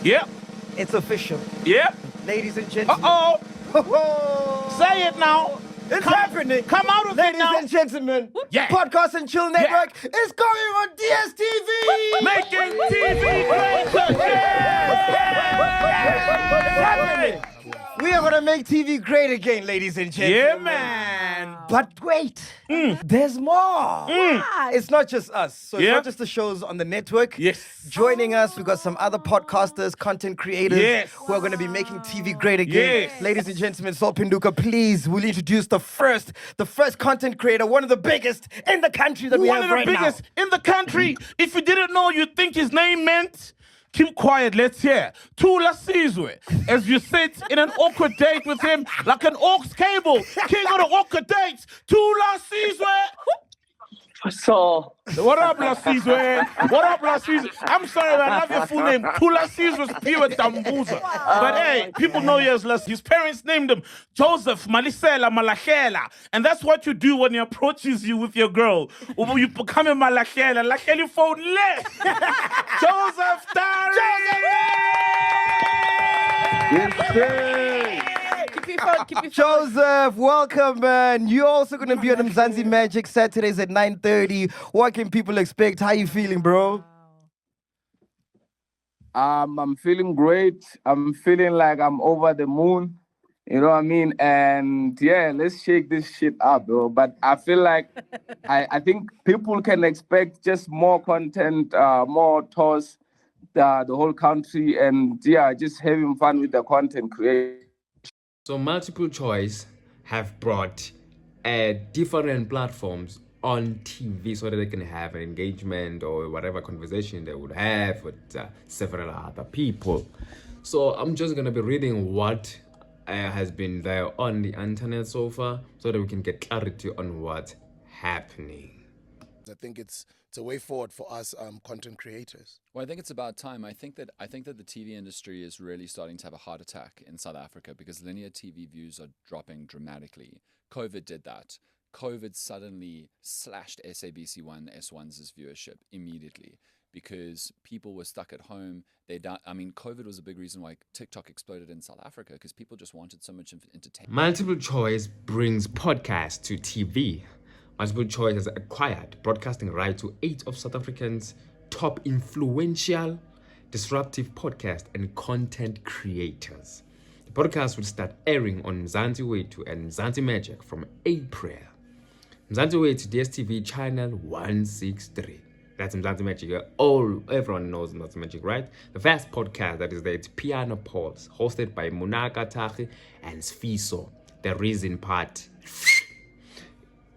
Yep. It's official. Yep. Ladies and gentlemen. Uh-oh. Say it now. It's happening. Come out of Ladies it now. and gentlemen. Yeah. Podcast and Chill Network is going on Dstv. Making TV great again. It's happening. We are going to make TV great again, ladies and gentlemen. Yeah, man. But wait, there's more. It's not just us. So it's not just the shows on the network. Yes. Joining us, we've got some other podcasters, content creators who are going to be making TV great again. Yes. Ladies and gentlemen, Sol Pinduka, please, will you introduce the first content creator, one of the biggest in the country that we have right now. One of the biggest in the country. If you didn't know, you'd think his name meant... Keep quiet, let's hear. To Lasizwe, as you sit in an awkward date with him like an aux cable. King of the awkward dates, to Lasizwe. So, What up, Lasizwe? What up, Lasizwe? I'm sorry, I love your full name. To Lasizwe's pure Dambuza. But hey, people know you as Las. His parents named him Joseph Malisela Malachela. And that's what you do when he approaches you with your girl. Or you become a Malachela. Lacheli phone left. Joseph Dary! keep it Joseph, welcome, man. You're also going to be on Mzansi Magic Saturdays at 9:30. What can people expect? How you feeling, bro? I'm feeling great. I'm feeling like I'm over the moon. You know what I mean? And yeah, let's shake this shit up, bro. But I feel like I think people can expect just more content, more tours, the whole country, and yeah, just having fun with the content creation. So multiple choice have brought different platforms on TV so that they can have an engagement or whatever conversation they would have with several other people. So I'm just going to be reading what has been there on the internet so far so that we can get clarity on what's happening. I think it's a way forward for us content creators. Well, I think it's about time. I think that the TV industry is really starting to have a heart attack in South Africa because linear TV views are dropping dramatically. COVID did that. COVID suddenly slashed SABC1 S1's viewership immediately because people were stuck at home. COVID was a big reason why TikTok exploded in South Africa because people just wanted so much entertainment. Multiple choice brings podcasts to TV. Multiple Choice has acquired broadcasting rights to 8 of South Africa's top influential, disruptive podcast and content creators. The podcast will start airing on Mzansi and Mzansi Macg from April. Mzansi to Dstv channel 163. That's Mzansi Macg. Everyone knows Mzansi Macg, right? The first podcast that is there, it's Piano Pulse, hosted by Munaka Tahi and Sfiso. The reason part.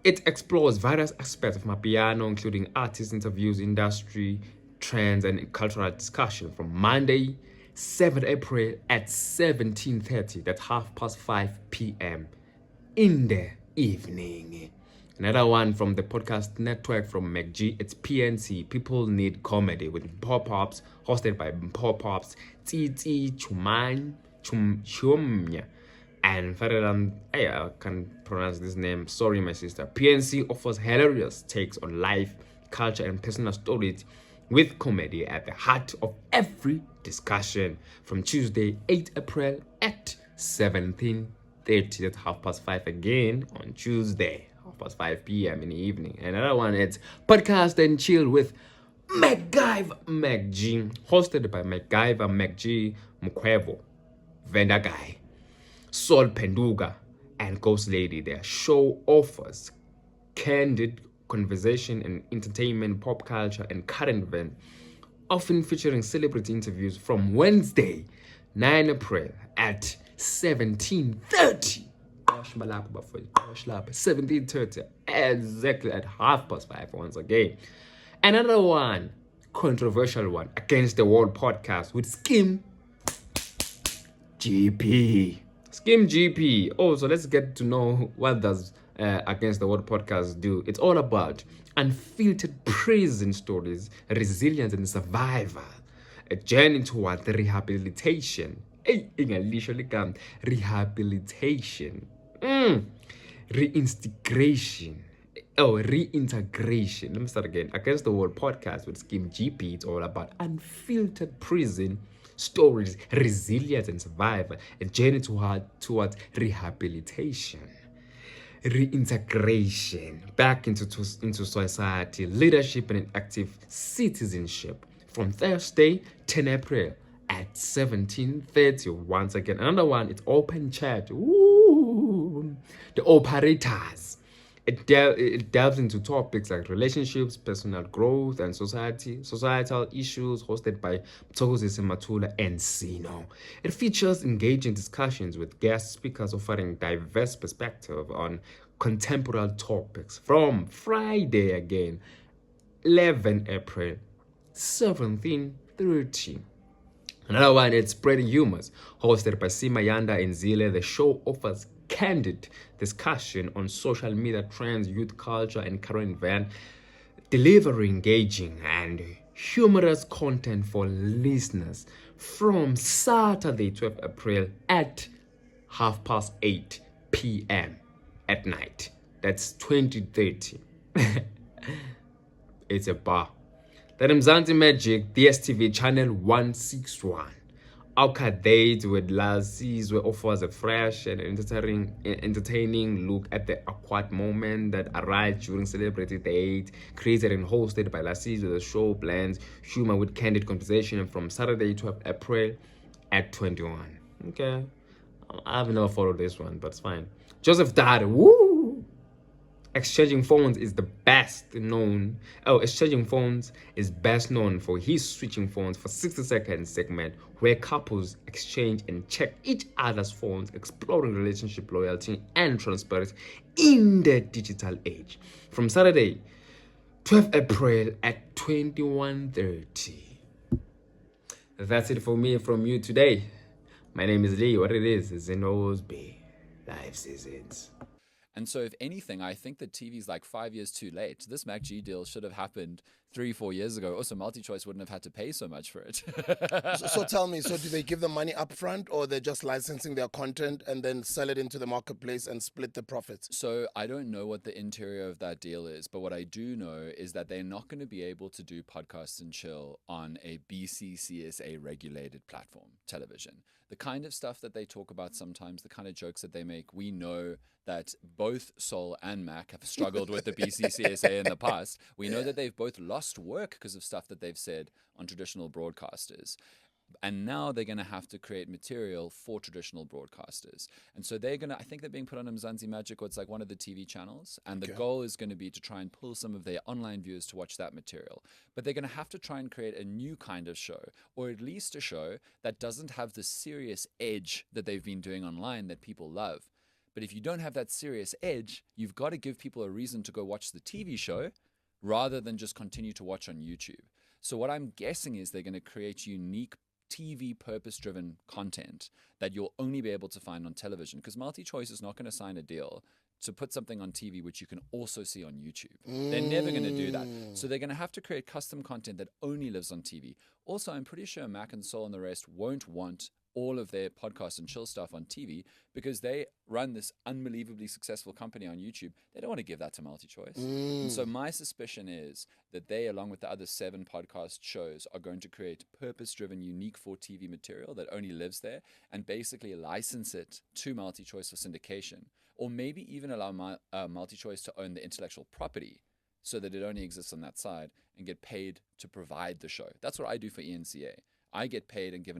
It explores various aspects of Mapiano, including artist interviews, industry, trends, and cultural discussion from Monday, 7th April at 17:30. That's 5:30 p.m. in the evening. Another one from the podcast network from Macg, it's PNC, People Need Comedy, with Pop-Ups, hosted by Pop-Ups, Titi Chumnya. And Ferdinand, I can pronounce this name, sorry my sister. PNC offers hilarious takes on life, culture and personal stories with comedy at the heart of every discussion from Tuesday 8 April at 17:30. That's 5:30 again on Tuesday, 5:30 p.m. in the evening. Another one, it's Podcast and Chill with MacGyver Macg, hosted by MacGyver Macg Mukwevo, Venda Guy, Sol Penduga, and Ghost Lady. Their show offers candid conversation and entertainment, pop culture, and current events, often featuring celebrity interviews from Wednesday, 9 April at 17:30. 17:30, exactly at 5:30 once again. Another one, controversial one, Against the World podcast with Skim GP. Skim GP. So let's get to know what does Against the World podcast do. It's all about unfiltered prison stories, resilience and survival, a journey towards rehabilitation. Rehabilitation. Reintegration. Reintegration. Let me start again. Against the World podcast with Skim GP. It's all about unfiltered prison stories, resilience and survival, a journey towards rehabilitation, reintegration back into society, leadership and active citizenship. From Thursday, 10 April at 17:30. Once again, another one, it's Openchat. Ooh, the operators. It delves into topics like relationships, personal growth, and societal issues, hosted by Mthokozisi Matula and Sino. It features engaging discussions with guest speakers offering diverse perspective on contemporary topics. From Friday again, 11 April, 17:30. Another one, it's Spreading Humors, hosted by Sima Yanda and Zile. The show offers candid discussion on social media trends, youth culture, and current events, delivering engaging and humorous content for listeners. From Saturday, 12 April at 8:30 p.m. at night. That's 20:30. It's a bar. That Mzansi Macg, Dstv channel 161. Arcade with Lasizwe offers a fresh and entertaining look at the awkward moment that arrives during celebrity date. Created and hosted by Lasizwe, the show blends humor with candid conversation. From Saturday, 12 April at 21. Okay, I've never followed this one, but it's fine. Joseph Dary, woo! Exchanging Phones is best known for his Switching Phones for 60 seconds segment, where couples exchange and check each other's phones, exploring relationship loyalty and transparency in the digital age. From Saturday, 12 April at 21:30. That's it for me from you today. My name is Lee. What it is always be live seasons. And so, if anything, I think that TV's like 5 years too late. This Macg deal should have happened 3-4 years ago. Also, MultiChoice wouldn't have had to pay so much for it. So tell me, so do they give them money up front, or they're just licensing their content and then sell it into the marketplace and split the profits? So I don't know what the interior of that deal is, but what I do know is that they're not going to be able to do podcasts and chill on a BCCSA regulated platform, television. The kind of stuff that they talk about sometimes, the kind of jokes that they make, we know that both Sol and Mac have struggled with the BCCSA in the past. We know that they've both lost work because of stuff that they've said on traditional broadcasters. And now they're going to have to create material for traditional broadcasters. And so they're going to, I think they're being put on Mzansi Macg, or it's like one of the TV channels. And the goal is going to be to try and pull some of their online viewers to watch that material. But they're going to have to try and create a new kind of show, or at least a show that doesn't have the serious edge that they've been doing online that people love. But if you don't have that serious edge, you've got to give people a reason to go watch the TV show rather than just continue to watch on YouTube. So what I'm guessing is they're going to create unique TV purpose-driven content that you'll only be able to find on television, because MultiChoice is not going to sign a deal to put something on TV which you can also see on YouTube. They're never going to do that. So they're going to have to create custom content that only lives on TV. Also, I'm pretty sure Mac and Sol and the rest won't want all of their podcast and chill stuff on TV, because they run this unbelievably successful company on YouTube. They don't want to give that to MultiChoice. And so my suspicion is that they, along with the other 7 podcast shows, are going to create purpose-driven, unique for TV material that only lives there, and basically license it to MultiChoice for syndication, or maybe even allow MultiChoice to own the intellectual property so that it only exists on that side and get paid to provide the show. That's what I do for ENCA. I get paid and given